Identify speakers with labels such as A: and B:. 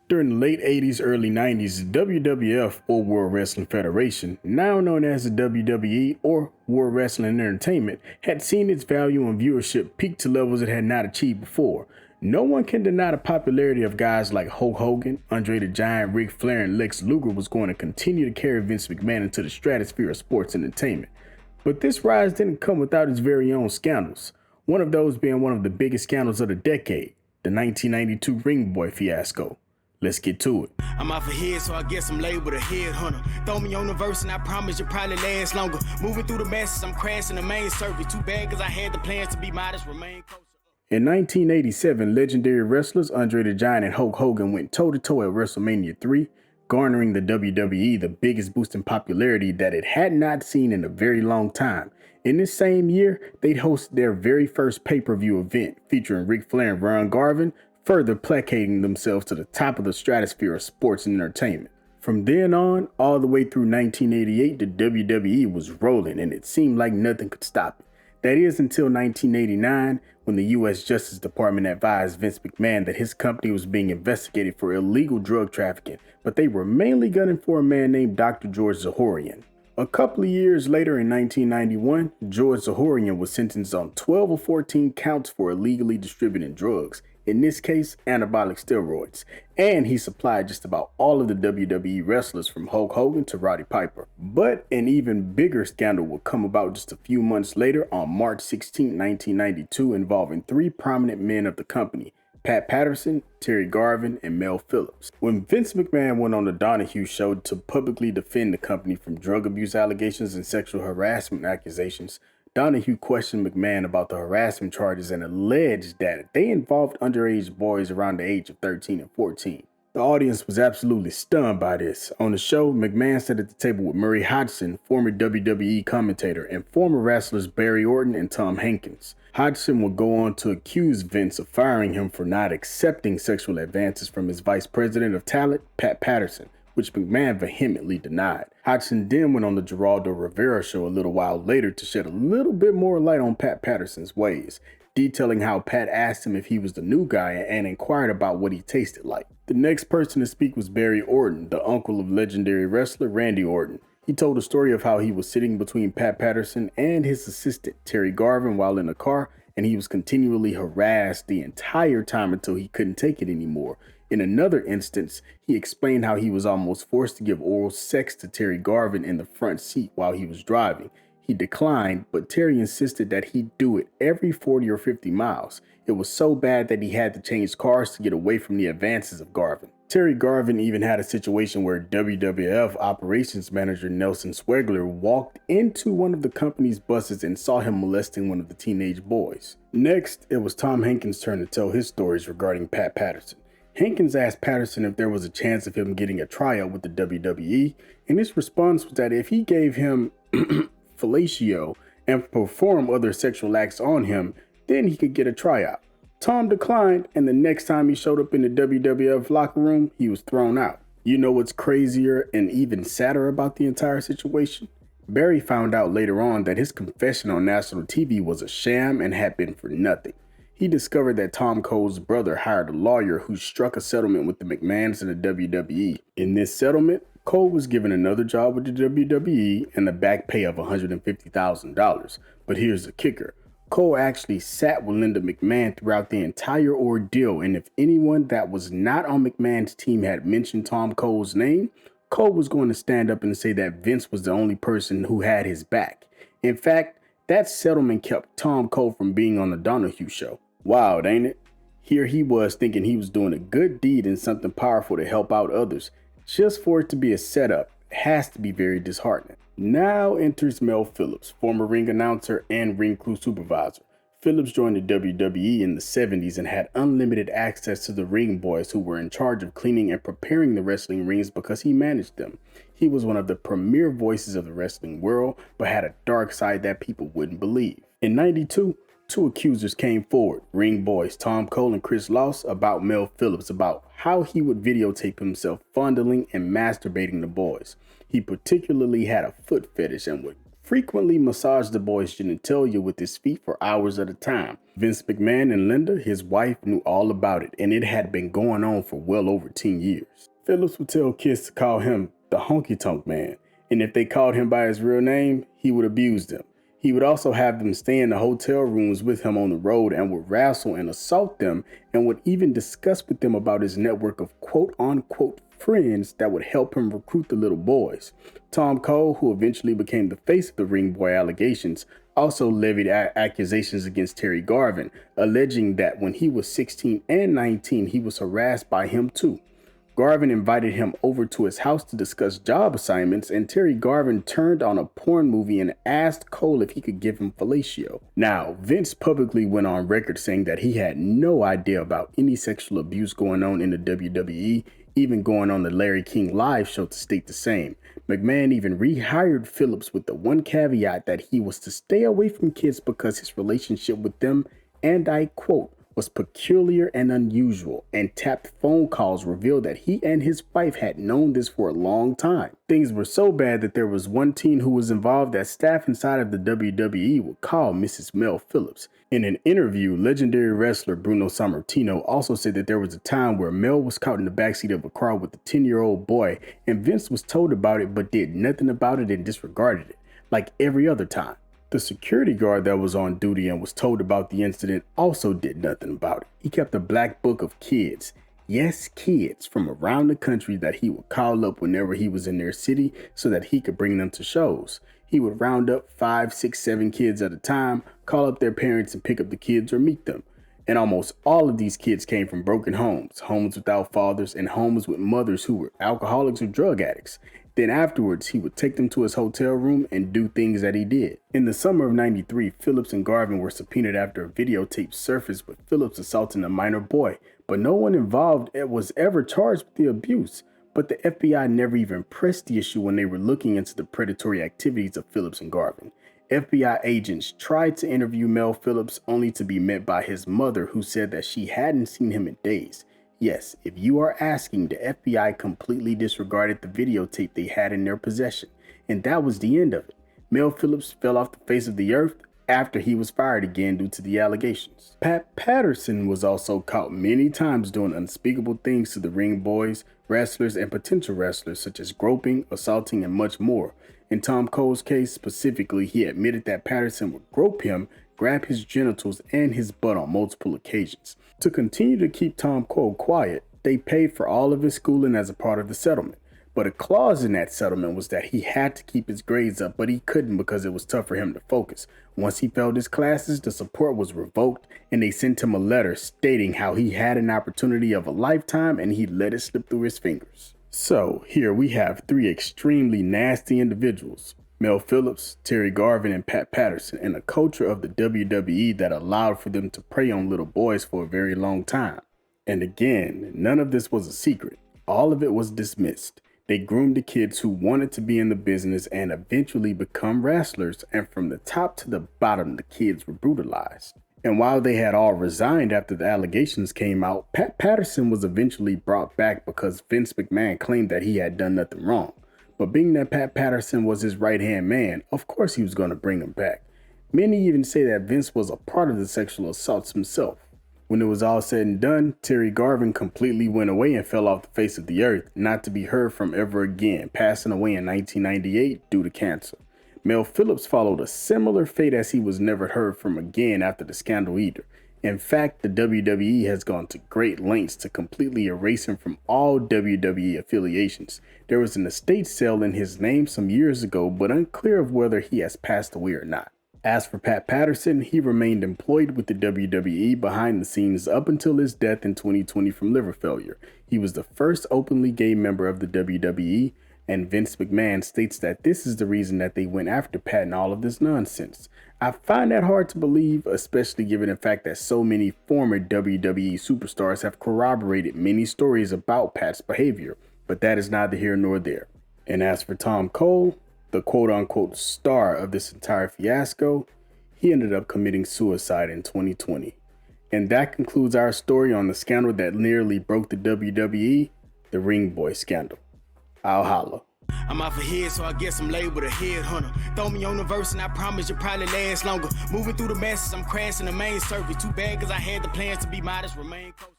A: During the late 80s, early 90s, the WWF, or World Wrestling Federation, now known as the WWE or World Wrestling Entertainment, had seen its value and viewership peak to levels it had not achieved before. No one can deny the popularity of guys like Hulk Hogan, Andre the Giant, Ric Flair, and Lex Luger was going to continue to carry Vince McMahon into the stratosphere of sports entertainment. But this rise didn't come without its very own scandals, one of those being one of the biggest scandals of the decade, the 1992 Ring Boy Fiasco. Let's get to it.
B: I'm off ahead, so I guess I'm labeled a headhunter. Throw me on the verse and I promise you'll probably last longer. Moving through the masses, I'm crashing the main circuit. Too bad cause I had the plans to be modest, remain closer.
A: In 1987, legendary wrestlers Andre the Giant and Hulk Hogan went toe-to-toe at WrestleMania 3, garnering the WWE the biggest boost in popularity that it had not seen in a very long time. In this same year, they'd hosted their very first pay-per-view event featuring Ric Flair and Ron Garvin, further placating themselves to the top of the stratosphere of sports and entertainment. From then on, all the way through 1988, the WWE was rolling and it seemed like nothing could stop it. That is until 1989, when the U.S. Justice Department advised Vince McMahon that his company was being investigated for illegal drug trafficking, but they were mainly gunning for a man named Dr. George Zahorian. A couple of years later in 1991, George Zahorian was sentenced on 12 or 14 counts for illegally distributing drugs, in this case, anabolic steroids, and he supplied just about all of the WWE wrestlers from Hulk Hogan to Roddy Piper. But an even bigger scandal would come about just a few months later on March 16, 1992, involving three prominent men of the company, Pat Patterson, Terry Garvin, and Mel Phillips. When Vince McMahon went on the Donahue show to publicly defend the company from drug abuse allegations and sexual harassment accusations, Donahue questioned McMahon about the harassment charges and alleged that they involved underage boys around the age of 13 and 14. The audience was absolutely stunned by this. On the show, McMahon sat at the table with Murray Hodgson, former WWE commentator, and former wrestlers Barry Orton and Tom Hankins. Hodgson would go on to accuse Vince of firing him for not accepting sexual advances from his vice president of talent, Pat Patterson, which McMahon vehemently denied. Hodgson then went on the Geraldo Rivera show a little while later to shed a little bit more light on Pat Patterson's ways, detailing how Pat asked him if he was the new guy and inquired about what he tasted like. The next person to speak was Barry Orton, the uncle of legendary wrestler Randy Orton. He told a story of how he was sitting between Pat Patterson and his assistant, Terry Garvin, while in a car, and he was continually harassed the entire time until he couldn't take it anymore. In another instance, he explained how he was almost forced to give oral sex to Terry Garvin in the front seat while he was driving. He declined, but Terry insisted that he do it every 40 or 50 miles. It was so bad that he had to change cars to get away from the advances of Garvin. Terry Garvin even had a situation where WWF operations manager Nelson Swegler walked into one of the company's buses and saw him molesting one of the teenage boys. Next, it was Tom Hankins' turn to tell his stories regarding Pat Patterson. Hankins asked Patterson if there was a chance of him getting a tryout with the WWE, and his response was that if he gave him fellatio and perform other sexual acts on him, then he could get a tryout. Tom declined, and the next time he showed up in the WWF locker room, he was thrown out. You know what's crazier and even sadder about the entire situation? Barry found out later on that his confession on national TV was a sham and had been for nothing. He discovered that Tom Cole's brother hired a lawyer who struck a settlement with the McMahons and the WWE. In this settlement, Cole was given another job with the WWE and a back pay of $150,000. But here's the kicker. Cole actually sat with Linda McMahon throughout the entire ordeal, and if anyone that was not on McMahon's team had mentioned Tom Cole's name, Cole was going to stand up and say that Vince was the only person who had his back. In fact, that settlement kept Tom Cole from being on the Donahue show. Wild, ain't it? Here he was thinking he was doing a good deed and something powerful to help out others. Just for it to be a setup, it has to be very disheartening. Now enters Mel Phillips, former ring announcer and ring crew supervisor. Phillips joined the WWE in the 70s and had unlimited access to the ring boys who were in charge of cleaning and preparing the wrestling rings because he managed them. He was one of the premier voices of the wrestling world, but had a dark side that people wouldn't believe. In '92, two accusers came forward, ring boys Tom Cole and Chris Loss, about Mel Phillips, about how he would videotape himself fondling and masturbating the boys. He particularly had a foot fetish and would frequently massaged the boy's genitalia with his feet for hours at a time. Vince McMahon and Linda, his wife, knew all about it, and it had been going on for well over 10 years. Phillips would tell kids to call him the honky tonk man, and if they called him by his real name, he would abuse them. He would also have them stay in the hotel rooms with him on the road and would wrestle and assault them, and would even discuss with them about his network of quote-unquote friends that would help him recruit the little boys. Tom Cole, who eventually became the face of the Ring Boy allegations, also levied accusations against Terry Garvin, alleging that when he was 16 and 19, he was harassed by him too. Garvin invited him over to his house to discuss job assignments, and Terry Garvin turned on a porn movie and asked Cole if he could give him fellatio. Now, Vince publicly went on record saying that he had no idea about any sexual abuse going on in the WWE, even going on the Larry King live show to state the same. McMahon even rehired Phillips with the one caveat that he was to stay away from kids because his relationship with them, and I quote, was peculiar and unusual, and tapped phone calls revealed that he and his wife had known this for a long time. Things were so bad that there was one teen who was involved that staff inside of the WWE would call Mrs. Mel Phillips. In an interview, legendary wrestler Bruno Sammartino also said that there was a time where Mel was caught in the backseat of a car with a 10-year-old boy, and Vince was told about it but did nothing about it and disregarded it, like every other time. The security guard that was on duty and was told about the incident also did nothing about it. He kept a black book of kids, yes, kids from around the country that he would call up whenever he was in their city so that he could bring them to shows. He would round up 5, 6, 7 kids at a time, call up their parents and pick up the kids or meet them. And almost all of these kids came from broken homes, homes without fathers, and homes with mothers who were alcoholics or drug addicts. Then afterwards, he would take them to his hotel room and do things that he did. In the summer of '93, Phillips and Garvin were subpoenaed after a videotape surfaced with Phillips assaulting a minor boy, but no one involved was ever charged with the abuse. But the FBI never even pressed the issue when they were looking into the predatory activities of Phillips and Garvin. FBI agents tried to interview Mel Phillips only to be met by his mother, who said that she hadn't seen him in days. Yes, if you are asking, the FBI completely disregarded the videotape they had in their possession, and that was the end of it. Mel Phillips fell off the face of the earth after he was fired again due to the allegations. Pat Patterson was also caught many times doing unspeakable things to the ring boys, wrestlers, and potential wrestlers, such as groping, assaulting, and much more. In Tom Cole's case specifically, he admitted that Patterson would grope him, grab his genitals and his butt on multiple occasions. To continue to keep Tom Cole quiet, they paid for all of his schooling as a part of the settlement. But a clause in that settlement was that he had to keep his grades up, but he couldn't because it was tough for him to focus. Once he failed his classes, the support was revoked, and they sent him a letter stating how he had an opportunity of a lifetime and he let it slip through his fingers. So here we have 3 extremely nasty individuals: Mel Phillips, Terry Garvin, and Pat Patterson, and a culture of the WWE that allowed for them to prey on little boys for a very long time. And again, none of this was a secret. All of it was dismissed. They groomed the kids who wanted to be in the business and eventually become wrestlers, and from the top to the bottom, the kids were brutalized. And while they had all resigned after the allegations came out, Pat Patterson was eventually brought back because Vince McMahon claimed that he had done nothing wrong. But being that Pat Patterson was his right-hand man, of course he was going to bring him back. Many even say that Vince was a part of the sexual assaults himself. When it was all said and done, Terry Garvin completely went away and fell off the face of the earth, not to be heard from ever again, passing away in 1998 due to cancer. Mel Phillips followed a similar fate, as he was never heard from again after the scandal either. In fact, the WWE has gone to great lengths to completely erase him from all WWE affiliations. There was an estate sale in his name some years ago, but unclear of whether he has passed away or not. As for Pat Patterson, he remained employed with the WWE behind the scenes up until his death in 2020 from liver failure. He was the first openly gay member of the WWE, and Vince McMahon states that this is the reason that they went after Pat and all of this nonsense. I find that hard to believe, especially given the fact that so many former WWE superstars have corroborated many stories about Pat's behavior, but that is neither here nor there. And as for Tom Cole, the quote-unquote star of this entire fiasco, he ended up committing suicide in 2020. And that concludes our story on the scandal that nearly broke the WWE, the Ring Boy scandal. I'll holla.
B: I'm off a head, so I guess I'm labeled a headhunter. Throw me on the verse and I promise you'll probably last longer. Moving through the masses, I'm crashing the main circuit. Too bad cause I had the plans to be modest, remain close.